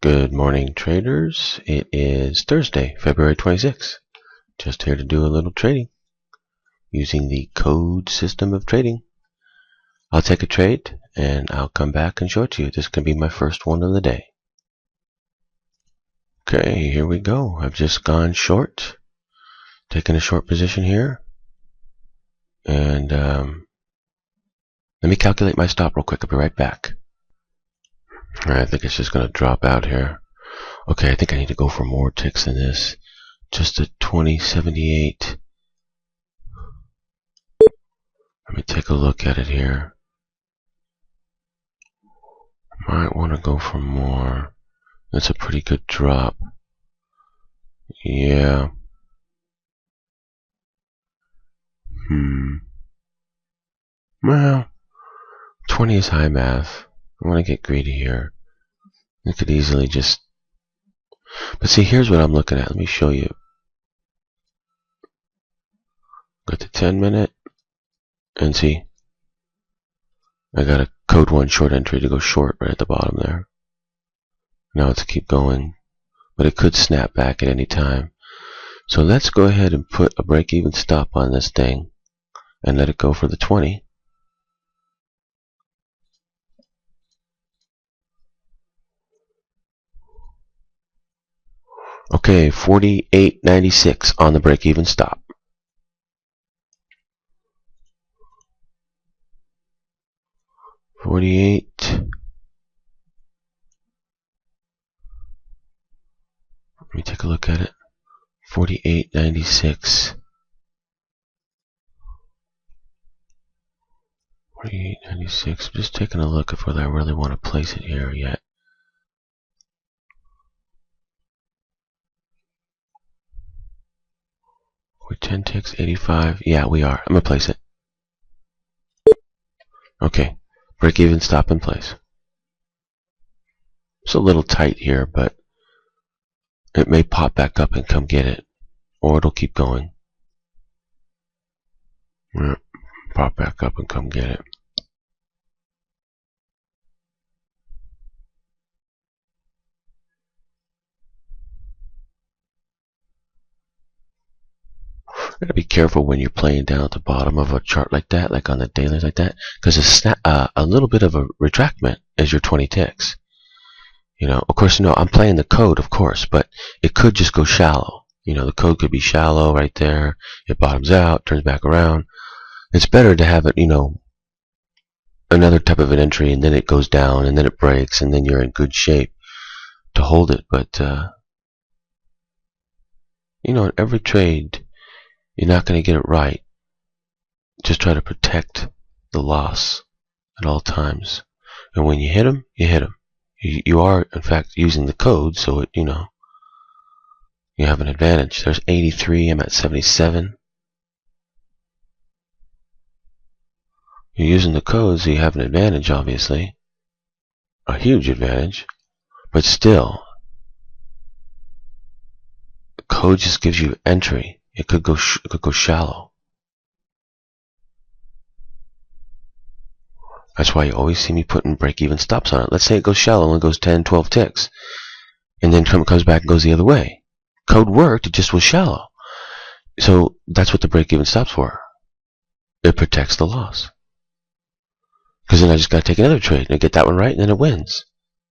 Good morning, traders. It is Thursday, February 26th. Just here to do a little trading using the code system of trading. I'll take a trade and I'll come back and show it to you. This can be my first one of the day. Okay, here we go. I've just gone short, taken a short position here, and let me calculate my stop real quick. I'll be right back. Alright, I think it's just going to drop out here. Okay, I think I need to go for more ticks than this. Just a 2078. Let me take a look at it here. Might want to go for more. That's a pretty good drop. Yeah. Well, 20 is high math. I want to get greedy here. I could easily just... But see, here's what I'm looking at. Let me show you. Go to 10 minute. And see. I got a code 1 short entry to go short right at the bottom there. Now it's keep going. But it could snap back at any time. So let's go ahead and put a break-even stop on this thing. And let it go for the 20. Okay, 48.96 on the break-even stop. Let me take a look at it. 48.96. 48.96. Just taking a look at whether I really want to place it here yet. We're 10 ticks, 85. Yeah, we are. I'm gonna place it. Okay, break even, stop in place. It's a little tight here, but it may pop back up and come get it, or it'll keep going. Pop back up and come get it. You gotta be careful when you're playing down at the bottom of a chart like that, like on the dailies like that, because a little bit of a retractment is your 20 ticks. You know, of course, no, I'm playing the code, of course, but it could just go shallow. You know, the code could be shallow right there. It bottoms out, turns back around. It's better to have it, you know, another type of an entry, and then it goes down, and then it breaks, and then you're in good shape to hold it. But, you know, in every trade, you're not going to get it right. Just try to protect the loss at all times. And when you hit them, you hit them. You are, in fact, using the code, so it, you know, you have an advantage. There's 83, I'm at 77. You're using the code, so you have an advantage, obviously. A huge advantage. But still, the code just gives you entry. It could go shallow. That's why you always see me putting break-even stops on it. Let's say it goes shallow and goes 10, 12 ticks. And then comes back and goes the other way. Code worked, it just was shallow. So that's what the break-even stop's for. It protects the loss. Because then I just got to take another trade and get that one right, and then it wins.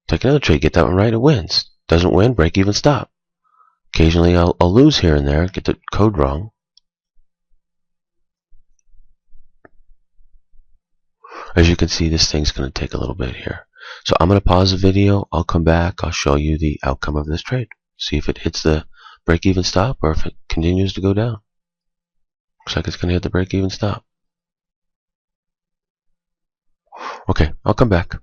Take another trade, get that one right, it wins. Doesn't win, break-even stop. Occasionally I'll lose here and there, get the code wrong. As you can see, this thing's going to take a little bit here. So I'm going to pause the video. I'll come back. I'll show you the outcome of this trade. See if it hits the break-even stop or if it continues to go down. Looks like it's going to hit the break-even stop. Okay, I'll come back.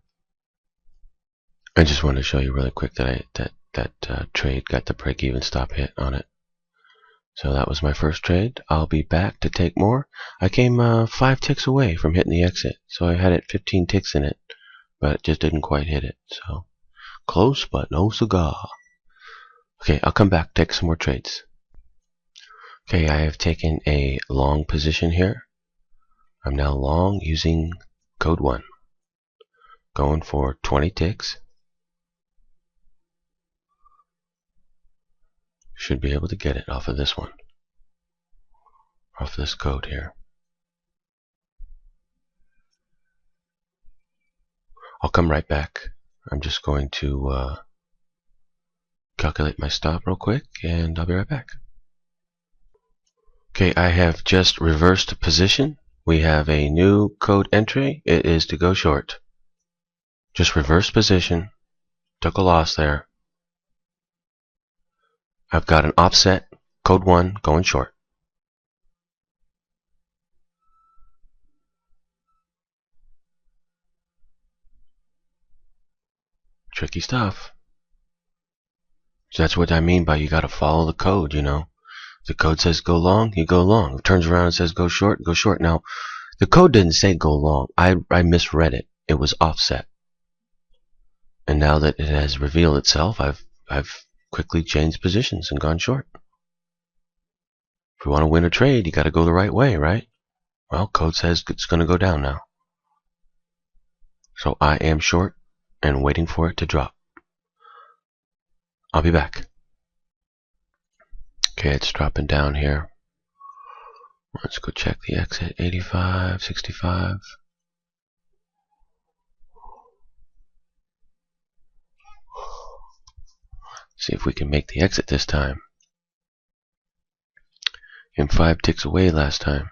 I just wanted to show you really quick that that trade got the break-even stop hit on it. So that was my first trade. I'll be back to take more. I came 5 ticks away from hitting the exit. So I had it 15 ticks in it, but it just didn't quite hit it. So close, but no cigar. Okay, I'll come back, take some more trades. Okay, I have taken a long position here. I'm now long using code 1. Going for 20 ticks. Should be able to get it off of this one, off this code here. I'll come right back. I'm just going to calculate my stop real quick, and I'll be right back. Okay, I have just reversed position. We have a new code entry. It is to go short. Just reverse position. Took a loss there. I've got an offset, code 1, going short. Tricky stuff. So that's what I mean by you gotta follow the code, you know. The code says go long, you go long. If it turns around and says go short, go short. Now, the code didn't say go long. I misread it. It was offset. And now that it has revealed itself, I've quickly changed positions and gone short. If you want to win a trade, you got to go the right way, right? Well, code says it's going to go down now. So I am short and waiting for it to drop. I'll be back. Okay, it's dropping down here. Let's go check the exit. 85, 65. See if we can make the exit this time. And 5 ticks away last time.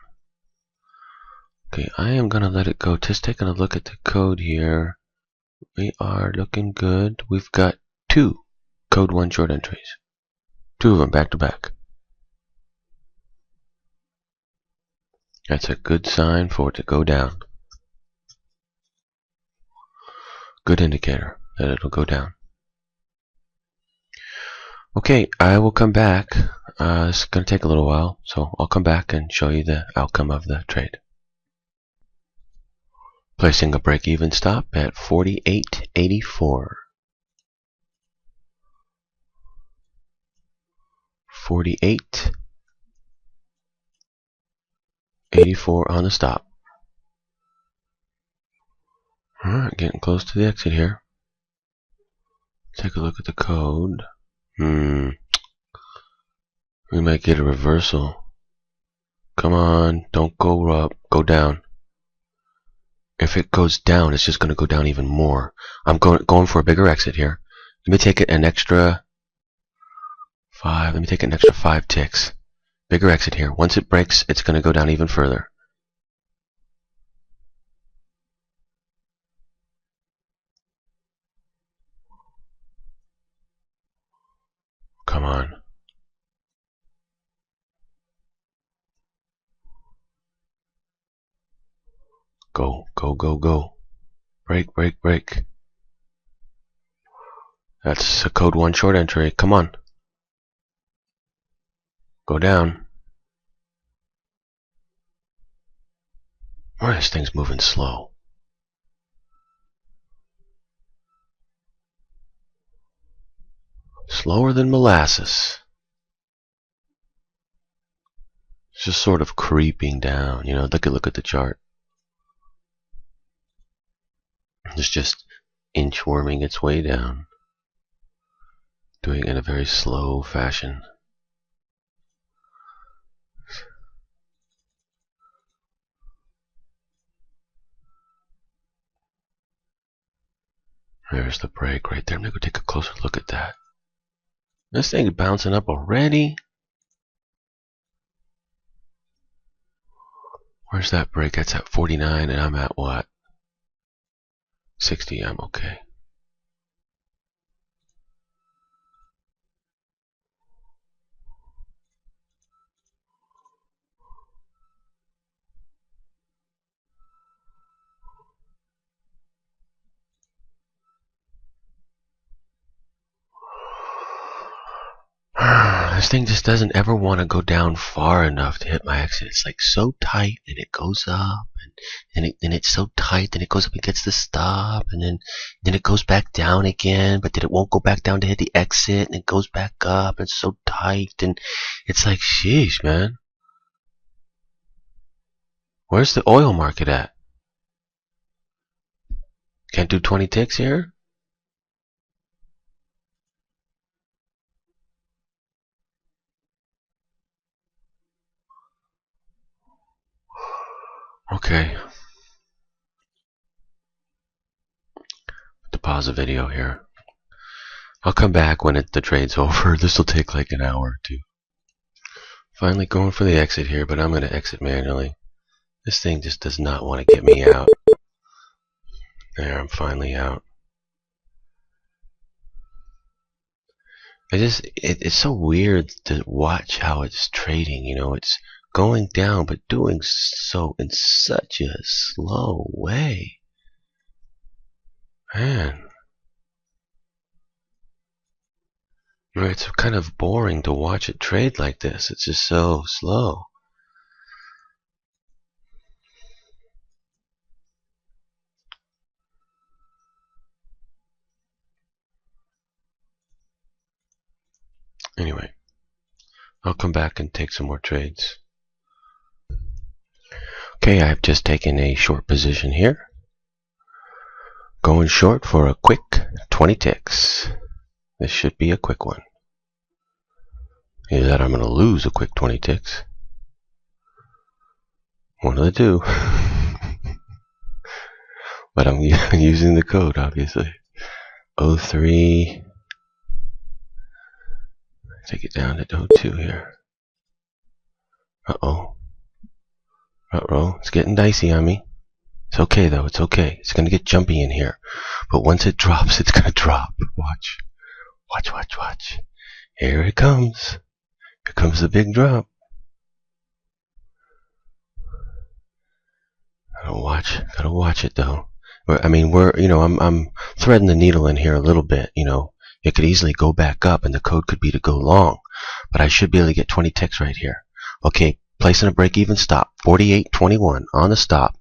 Okay, I am going to let it go. Just taking a look at the code here. We are looking good. We've got 2 code 1 short entries. 2 of them back to back. That's a good sign for it to go down. Good indicator that it'll go down. Okay, I will come back. It's going to take a little while, so I'll come back and show you the outcome of the trade. Placing a break-even stop at 48.84. 48.84 on the stop. Alright, getting close to the exit here. Take a look at the code. We might get a reversal. Come on, don't go up, go down. If it goes down, it's just going to go down even more. I'm going for a bigger exit here. Let me take it an extra 5. Let me take an extra 5 ticks. Bigger exit here. Once it breaks, it's going to go down even further. Come on. Go, go, go, go. Break, break, break. That's a code 1 short entry. Come on. Go down. Why this thing's moving slow? Slower than molasses. It's just sort of creeping down, you know. Look at the chart. It's just inchworming its way down. Doing it in a very slow fashion. There's the break right there. I'm going to go take a closer look at that. This thing's bouncing up already. Where's that break? That's at 49 and I'm at what? 60. I'm okay. This thing just doesn't ever want to go down far enough to hit my exit. It's like so tight, and it goes up, and it's so tight, then it goes up and gets the stop, and then it goes back down again, but then it won't go back down to hit the exit, and it goes back up, and it's so tight, and it's like, sheesh, man. Where's the oil market at? Can't do 20 ticks here? pause the video here. I'll come back when the trade's over. This will take like an hour or two. Finally going for the exit here, but I'm going to exit manually. This thing just does not want to get me out. There, I'm finally out. It's so weird to watch how it's trading. You know, it's going down, but doing so in such a slow way. Man. It's kind of boring to watch it trade like this. It's just so slow. Anyway, I'll come back and take some more trades. Okay, I've just taken a short position here. Going short for a quick 20 ticks. This should be a quick one. Either that or I'm going to lose a quick 20 ticks. One of the two. But I'm using the code, obviously. 03. Take it down to 02 here. Uh-oh. Uh-oh. It's getting dicey on me. It's okay, though. It's okay. It's going to get jumpy in here. But once it drops, it's going to drop. Watch. Watch, watch, watch. Here it comes. Here comes the big drop. Gotta watch it, though. I mean, I'm threading the needle in here a little bit, you know. It could easily go back up, and the code could be to go long. But I should be able to get 20 ticks right here. Okay, placing a break-even stop. 48.21 on the stop.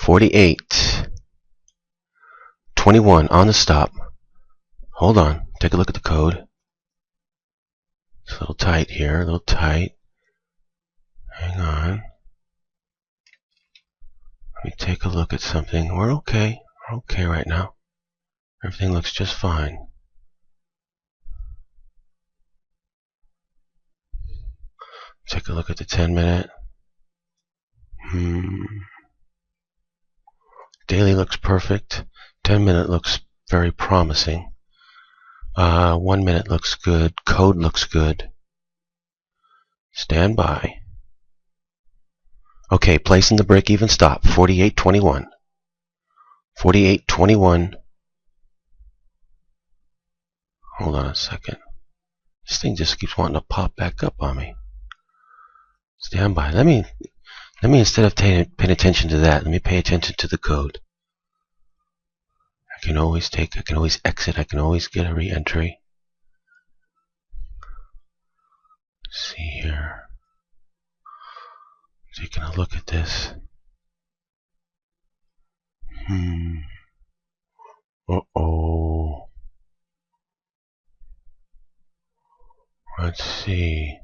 48.21 on the stop. Hold on. Take a look at the code. It's a little tight here. A little tight. Hang on. Let me take a look at something. We're okay. We're okay right now. Everything looks just fine. Take a look at the 10-minute. Daily looks perfect. 10-minute looks very promising. 1 minute looks good. Code looks good. Stand by. Okay, placing the break-even stop. 48.21. 48.21. Hold on a second. This thing just keeps wanting to pop back up on me. Stand by. Let me instead of paying attention to that, let me pay attention to the code. I can always exit, I can always get a re-entry. See here. Taking a look at this. Uh-oh. Let's see.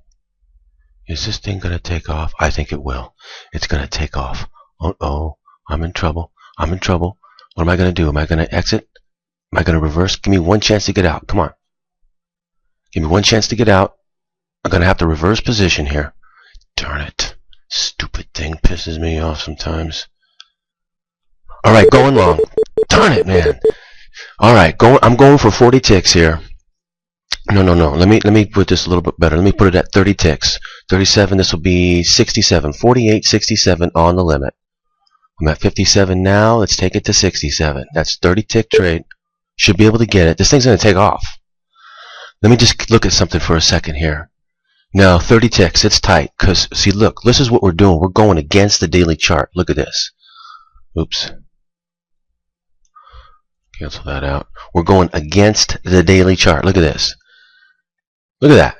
Is this thing going to take off? I think it will. It's going to take off. Uh-oh. I'm in trouble. I'm in trouble. What am I going to do? Am I going to exit? Am I going to reverse? Give me one chance to get out. Come on. Give me one chance to get out. I'm going to have to reverse position here. Darn it. Stupid thing pisses me off sometimes. Alright, going long. Darn it, man. Alright, I'm going for 40 ticks here. No. Let me put this a little bit better. Let me put it at 30 ticks. 37, this will be 67. 48, 67 on the limit. I'm at 57 now. Let's take it to 67. That's 30 tick trade. Should be able to get it. This thing's going to take off. Let me just look at something for a second here. Now, 30 ticks. It's tight. Because, see, look. This is what we're doing. We're going against the daily chart. Look at this. Oops. Cancel that out. We're going against the daily chart. Look at this. Look at that.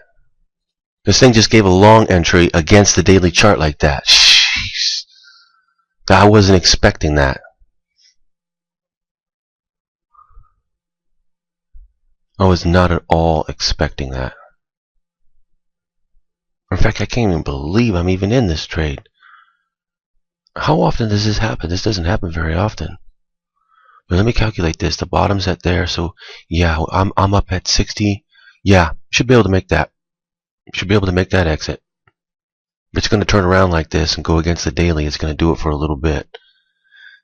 This thing just gave a long entry against the daily chart like that. Jeez. I wasn't expecting that. I was not at all expecting that. In fact, I can't even believe I'm even in this trade. How often does this happen? This doesn't happen very often. But let me calculate this. The bottom's at there, so yeah, I'm up at 60. Yeah, should be able to make that. Should be able to make that exit. If it's going to turn around like this and go against the daily, it's going to do it for a little bit.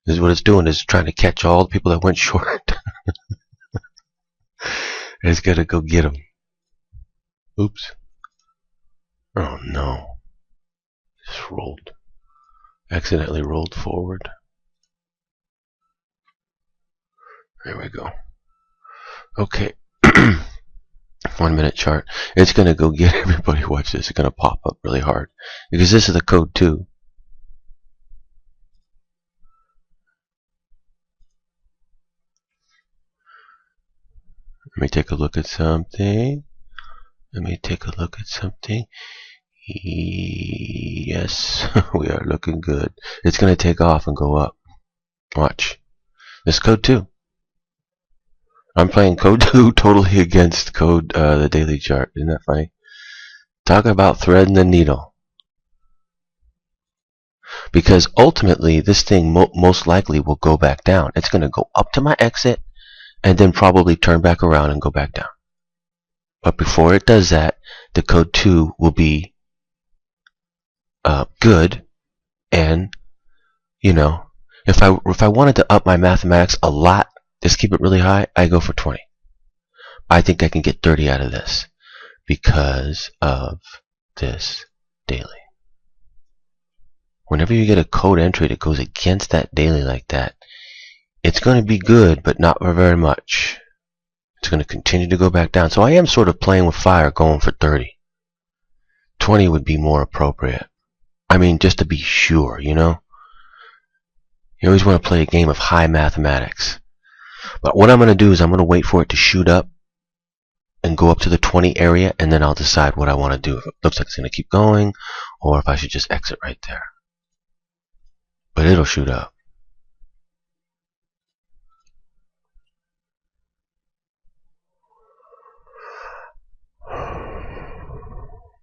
This is what it's doing, is trying to catch all the people that went short. It's gonna go get them. Oops. Oh no. Just rolled. Accidentally rolled forward. There we go. Okay. 1 minute chart. It's gonna go get everybody. Watch this. It's gonna pop up really hard. Because this is the code 2. Let me take a look at something. Yes, we are looking good. It's going to take off and go up. Watch. This is code 2. I'm playing code 2 totally against code the daily chart. Isn't that funny? Talk about threading the needle. Because ultimately, this thing most likely will go back down. It's going to go up to my exit and then probably turn back around and go back down. But before it does that, the code 2 will be good. And, you know, if I wanted to up my mathematics a lot, just keep it really high, I go for 20. I think I can get 30 out of this because of this daily. Whenever you get a code entry that goes against that daily like that, it's going to be good, but not for very much. It's going to continue to go back down. So I am sort of playing with fire, going for 30. 20 would be more appropriate. I mean, just to be sure, you know? You always want to play a game of high mathematics. But what I'm going to do is I'm going to wait for it to shoot up and go up to the 20 area, and then I'll decide what I want to do. If it looks like it's going to keep going, or if I should just exit right there. But it'll shoot up.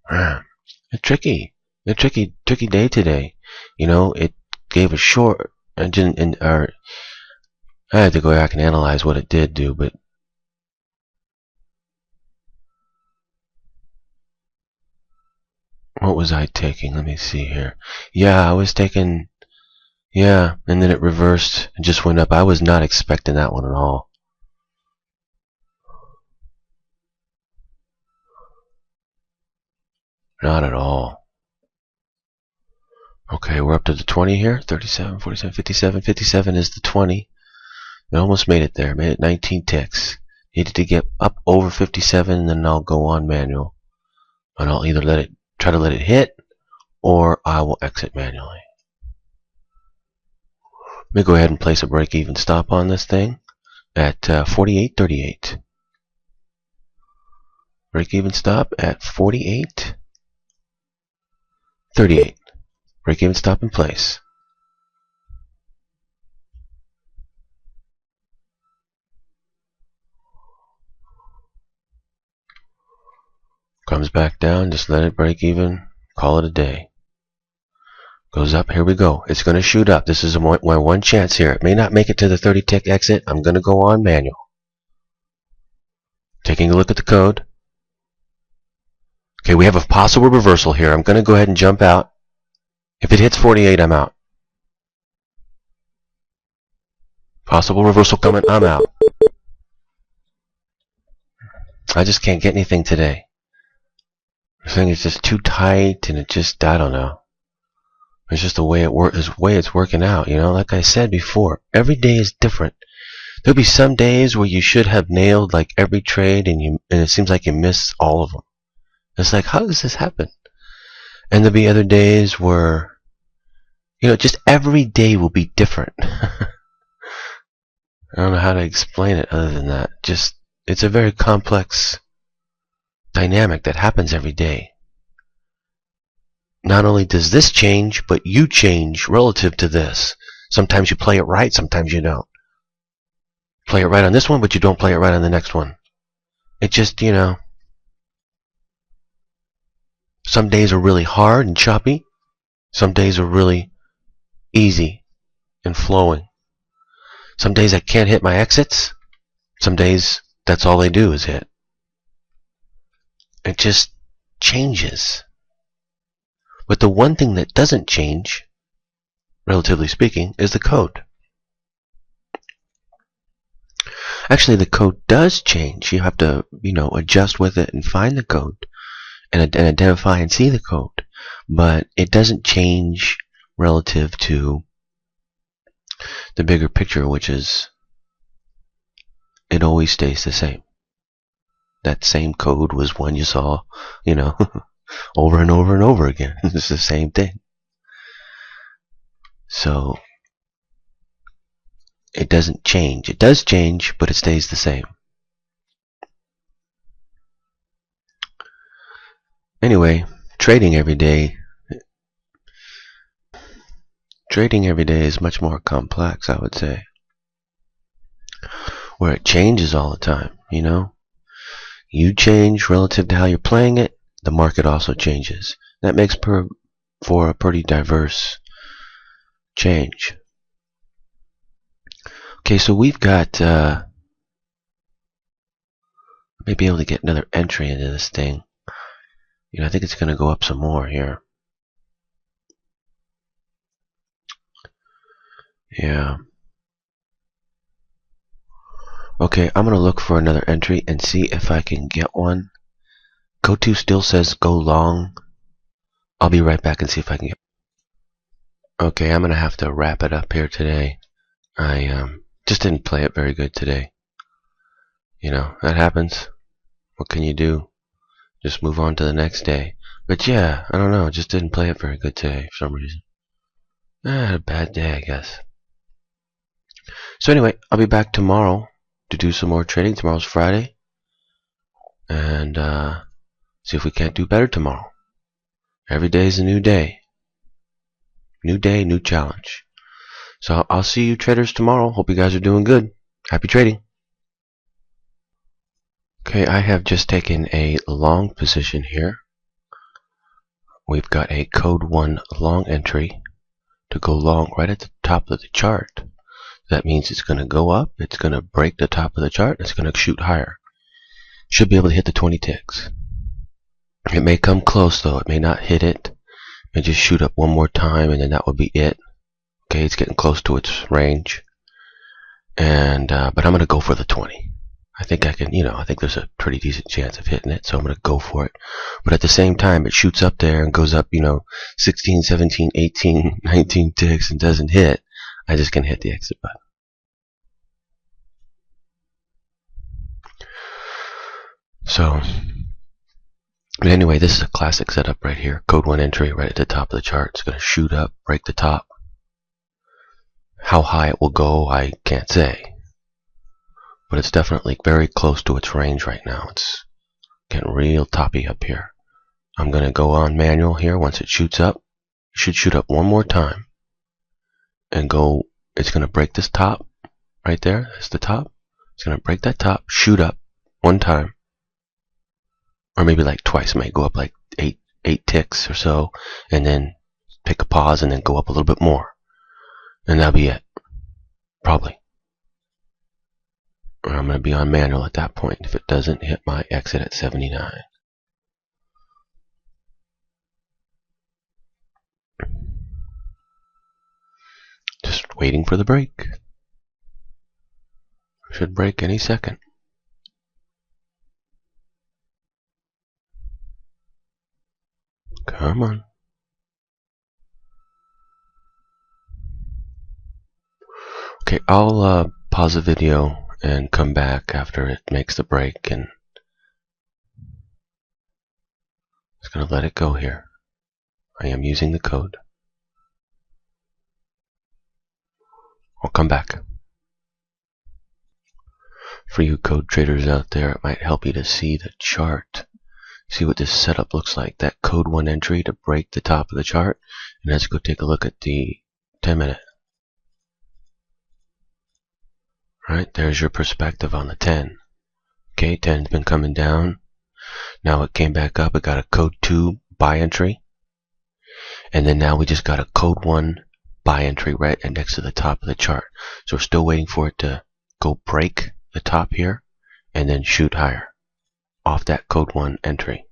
Man, it's tricky. A tricky day today. You know, it gave a short, I had to go back and analyze what it did do, but what was I taking? Let me see here. Yeah, I was taking, yeah, and then it reversed and just went up. I was not expecting that one at all. Not at all. Okay, we're up to the 20 here. 37, 47, 57. 57 is the 20. We almost made it there. Made it 19 ticks. Needed to get up over 57, and then I'll go on manual. And I'll either try to let it hit, or I will exit manually. Let me go ahead and place a break-even stop on this thing at 48.38. Break-even stop at 48.38. Break-even stop in place. Comes back down, just let it break even, call it a day. Goes up, here we go. It's going to shoot up. This is my one chance here. It may not make it to the 30 tick exit. I'm going to go on manual. Taking a look at the code. Okay, we have a possible reversal here. I'm going to go ahead and jump out. If it hits 48, I'm out. Possible reversal coming, I'm out. I just can't get anything today. The thing is just too tight, and it just, I don't know. It's just the way it's working out, you know. Like I said before, every day is different. There'll be some days where you should have nailed like every trade, and it seems like you miss all of them. It's like, how does this happen? And there'll be other days where, you know, just every day will be different. I don't know how to explain it other than that. Just, it's a very complex dynamic that happens every day. Not only does this change, but you change relative to this. Sometimes you play it right, sometimes you don't. Play it right on this one, but you don't play it right on the next one. It just, you know, some days are really hard and choppy. Some days are really easy and flowing. Some days I can't hit my exits. Some days that's all they do is hit. It just changes. But the one thing that doesn't change, relatively speaking, is the code. Actually, the code does change. You have to, adjust with it and find the code and identify and see the code. But it doesn't change relative to the bigger picture, which is it always stays the same. That same code was one you saw, over and over and over again. It's the same thing. So it doesn't change. It does change, but it stays the same. Anyway, trading every day is much more complex, I would say, where it changes all the time. You change relative to how you're playing it, the market also changes. That makes for a pretty diverse change. Okay, so we've got maybe able to get another entry into this thing. I think it's going to go up some more here. Yeah. Okay, I'm going to look for another entry and see if I can get one. Go-to still says go long. I'll be right back and see if I can get. Okay, I'm going to have to wrap it up here today. I just didn't play it very good today. That happens. What can you do? Just move on to the next day. But yeah, I don't know, just didn't play it very good today for some reason. I had a bad day, I guess. So anyway, I'll be back tomorrow to do some more trading. Tomorrow's Friday. And see if we can't do better tomorrow. Every day is a new day. New day, new challenge. So I'll see you traders tomorrow. Hope you guys are doing good. Happy trading. Okay, I have just taken a long position here. We've got a code 1 long entry to go long right at the top of the chart. That means it's going to go up, it's going to break the top of the chart, it's going to shoot higher. Should be able to hit the 20 ticks. It may come close though, it may not hit it. It may just shoot up one more time and then that would be it. Okay, it's getting close to its range. And but I'm going to go for the 20. I think I can, I think there's a pretty decent chance of hitting it, so I'm going to go for it. But at the same time, it shoots up there and goes up, 16, 17, 18, 19 ticks and doesn't hit. I just can hit the exit button. So, but anyway, this is a classic setup right here. Code 1 entry right at the top of the chart. It's going to shoot up, break the top. How high it will go, I can't say. But it's definitely very close to its range right now. It's getting real toppy up here. I'm going to go on manual here once it shoots up. It should shoot up one more time. And go, it's going to break this top right there. That's the top. It's going to break that top, shoot up one time. Or maybe like twice. It might go up like 8 ticks or so. And then take a pause and then go up a little bit more. And that'll be it. Probably. Or I'm going to be on manual at that point if it doesn't hit my exit at 79. Just waiting for the break. Should break any second. Come on. Okay, I'll pause the video and come back after it makes the break, and just going to let it go here. I am using the code. I'll come back. For you code traders out there, it might help you to see the chart. See what this setup looks like. That code 1 entry to break the top of the chart. And let's go take a look at the 10-minute. Right, there's your perspective on the 10. Okay, 10's been coming down. Now it came back up. It got a code 2 buy entry. And then now we just got a code 1 buy entry right next to the top of the chart. So we're still waiting for it to go break the top here and then shoot higher off that code 1 entry.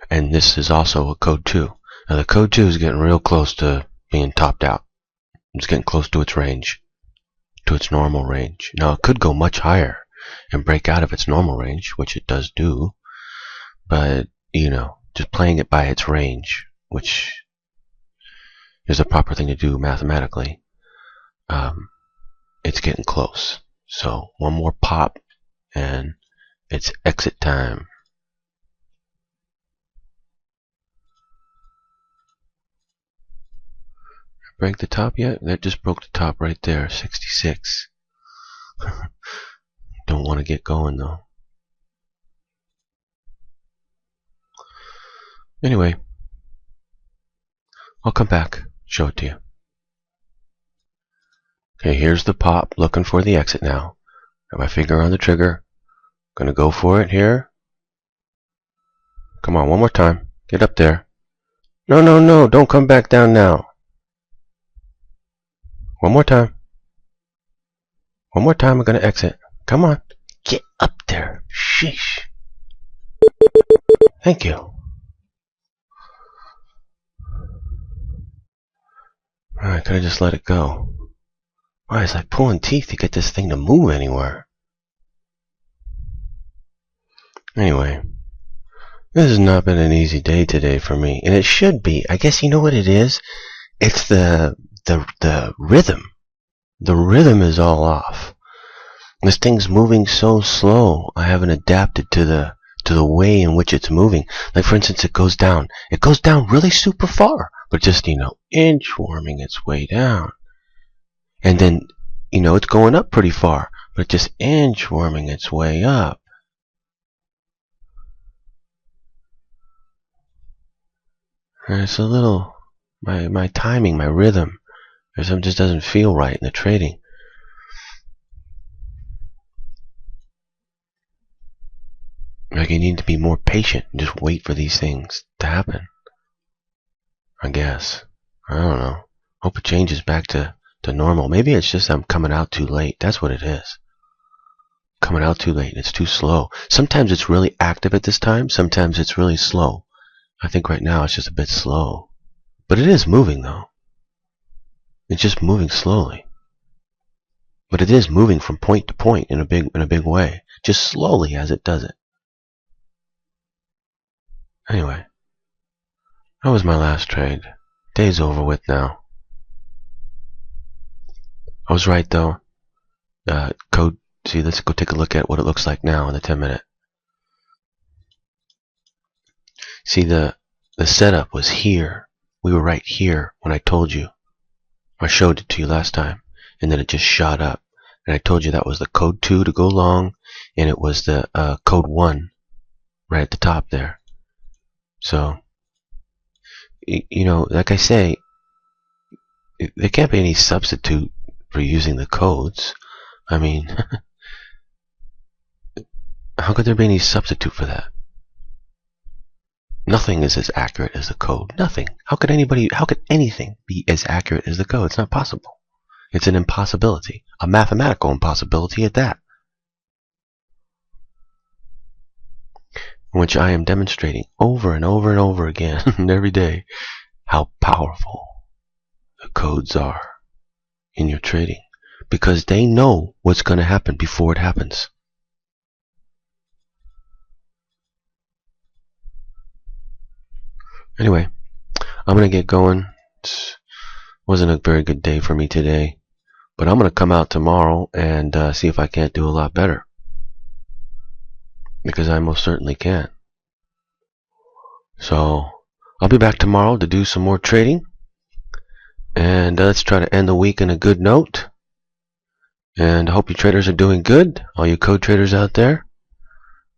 And this is also a code 2. Now the code 2 is getting real close to being topped out. It's getting close to its range. to its normal range. Now it could go much higher and break out of its normal range, which it does do, but you know, just playing it by its range, which is the proper thing to do mathematically, it's getting close. So one more pop and it's exit time. Break the top yet? That just broke the top right there, 66. Don't want to get going though. Anyway, I'll come back, show it to you. Okay, here's the pop, looking for the exit now. Got my finger on the trigger. Gonna go for it here. Come on, one more time. Get up there. No, no, no, don't come back down now. One more time. One more time, I'm gonna exit. Come on. Get up there. Sheesh. Thank you. I could have just let it go. Why, it's like pulling teeth to get this thing to move anywhere. Anyway, this has not been an easy day today for me, and it should be. I guess you know what it is? It's the rhythm. The rhythm is all off. This thing's moving so slow. I haven't adapted to the way in which it's moving. Like for instance, it goes down. It goes down really super far, but just, you know, inchworming its way down. And then, you know, it's going up pretty far, but just inchworming its way up. And it's a little, my timing, my rhythm, something just doesn't feel right in the trading. Like you need to be more patient and just wait for these things to happen. I guess. I don't know. Hope it changes back to normal. Maybe it's just I'm coming out too late. That's what it is. Coming out too late. It's too slow. Sometimes it's really active at this time. Sometimes it's really slow. I think right now it's just a bit slow. But it is moving though. It's just moving slowly. But it is moving from point to point in a big way. Just slowly as it does it. Anyway. That was my last trade. Day's over with now. I was right though. Code. See, let's go take a look at what it looks like now in the 10-minute. See, the setup was here. We were right here when I told you. I showed it to you last time, and then it just shot up. And I told you that was the code 2 to go long, and it was the code 1 right at the top there. So, you know, like I say, there can't be any substitute for using the codes. I mean, how could there be any substitute for that? Nothing is as accurate as the code. Nothing. How could anything be as accurate as the code? It's not possible. It's an impossibility. A mathematical impossibility at that. Which I am demonstrating over and over and over again every day how powerful the codes are in your trading. Because they know what's going to happen before it happens. Anyway, I'm going to get going. It wasn't a very good day for me today. But I'm going to come out tomorrow and see if I can't do a lot better. Because I most certainly can. So, I'll be back tomorrow to do some more trading. And let's try to end the week on a good note. And I hope you traders are doing good. All you code traders out there.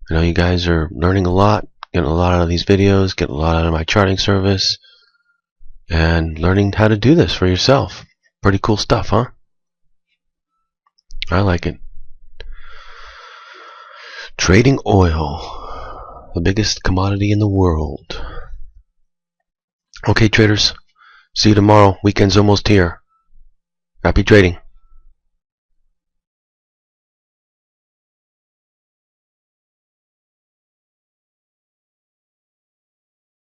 I know you guys are learning a lot. Getting a lot out of these videos. Getting a lot out of my charting service. And learning how to do this for yourself. Pretty cool stuff, huh? I like it. Trading oil. The biggest commodity in the world. Okay, traders. See you tomorrow. Weekend's almost here. Happy trading.